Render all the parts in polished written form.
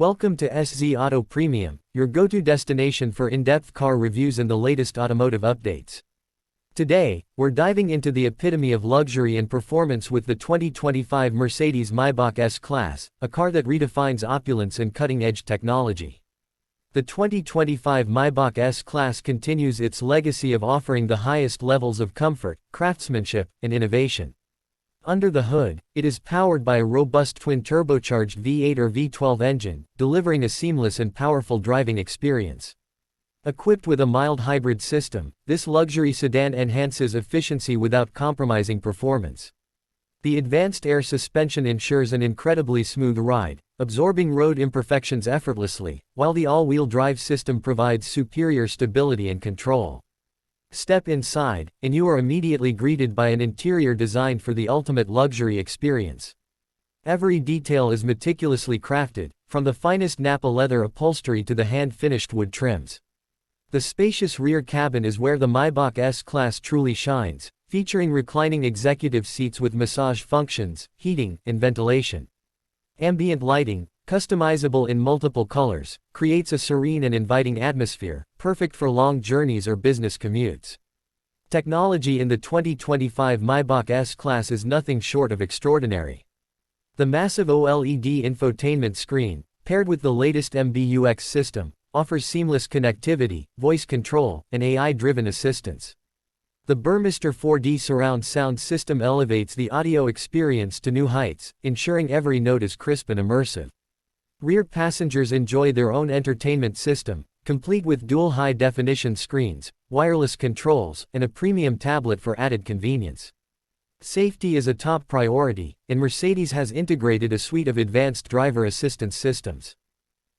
Welcome to SZ Auto Premium, your go-to destination for in-depth car reviews and the latest automotive updates. Today, we're diving into the epitome of luxury and performance with the 2025 Mercedes-Maybach S-Class, a car that redefines opulence and cutting-edge technology. The 2025 Maybach S-Class continues its legacy of offering the highest levels of comfort, craftsmanship, and innovation. Under the hood, it is powered by a robust twin-turbocharged V8 or V12 engine, delivering a seamless and powerful driving experience. Equipped with a mild hybrid system, this luxury sedan enhances efficiency without compromising performance. The advanced air suspension ensures an incredibly smooth ride, absorbing road imperfections effortlessly, while the all-wheel drive system provides superior stability and control. Step inside, and you are immediately greeted by an interior designed for the ultimate luxury experience. Every detail is meticulously crafted, from the finest Napa leather upholstery to the hand-finished wood trims. The spacious rear cabin is where the Maybach S-Class truly shines, featuring reclining executive seats with massage functions, heating, and ventilation. Ambient lighting, customizable in multiple colors, creates a serene and inviting atmosphere, perfect for long journeys or business commutes. Technology in the 2025 Maybach S-Class is nothing short of extraordinary. The massive OLED infotainment screen, paired with the latest MBUX system, offers seamless connectivity, voice control, and AI-driven assistance. The Burmester 4D surround sound system elevates the audio experience to new heights, ensuring every note is crisp and immersive. Rear passengers enjoy their own entertainment system, complete with dual high-definition screens, wireless controls, and a premium tablet for added convenience. Safety is a top priority, and Mercedes has integrated a suite of advanced driver assistance systems.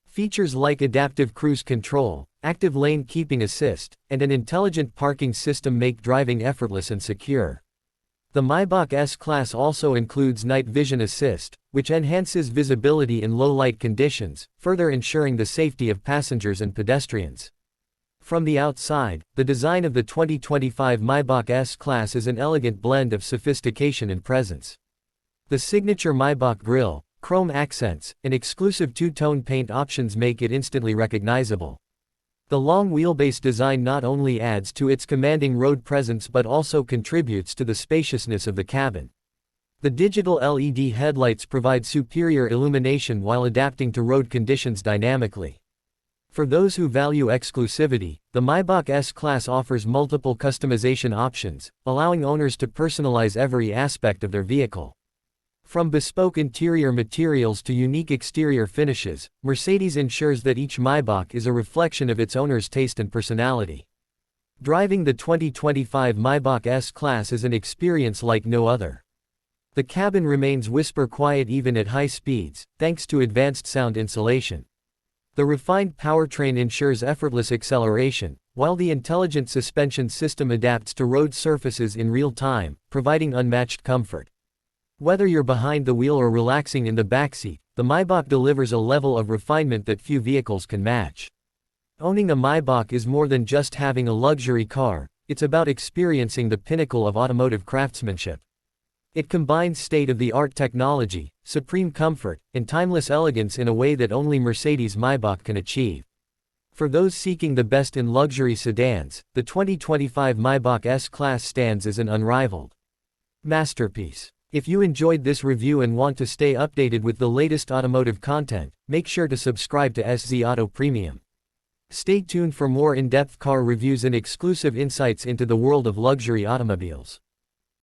Features like adaptive cruise control, active lane keeping assist, and an intelligent parking system make driving effortless and secure. The Maybach S-Class also includes night vision assist, which enhances visibility in low-light conditions, further ensuring the safety of passengers and pedestrians. From the outside, the design of the 2025 Maybach S-Class is an elegant blend of sophistication and presence. The signature Maybach grille, chrome accents, and exclusive two-tone paint options make it instantly recognizable. The long wheelbase design not only adds to its commanding road presence but also contributes to the spaciousness of the cabin. The digital LED headlights provide superior illumination while adapting to road conditions dynamically. For those who value exclusivity, the Maybach S-Class offers multiple customization options, allowing owners to personalize every aspect of their vehicle. From bespoke interior materials to unique exterior finishes, Mercedes ensures that each Maybach is a reflection of its owner's taste and personality. Driving the 2025 Maybach S-Class is an experience like no other. The cabin remains whisper quiet even at high speeds, thanks to advanced sound insulation. The refined powertrain ensures effortless acceleration, while the intelligent suspension system adapts to road surfaces in real time, providing unmatched comfort. Whether you're behind the wheel or relaxing in the backseat, the Maybach delivers a level of refinement that few vehicles can match. Owning a Maybach is more than just having a luxury car, it's about experiencing the pinnacle of automotive craftsmanship. It combines state-of-the-art technology, supreme comfort, and timeless elegance in a way that only Mercedes-Maybach can achieve. For those seeking the best in luxury sedans, the 2025 Maybach S-Class stands as an unrivaled masterpiece. If you enjoyed this review and want to stay updated with the latest automotive content, make sure to subscribe to SZ Auto Premium. Stay tuned for more in-depth car reviews and exclusive insights into the world of luxury automobiles.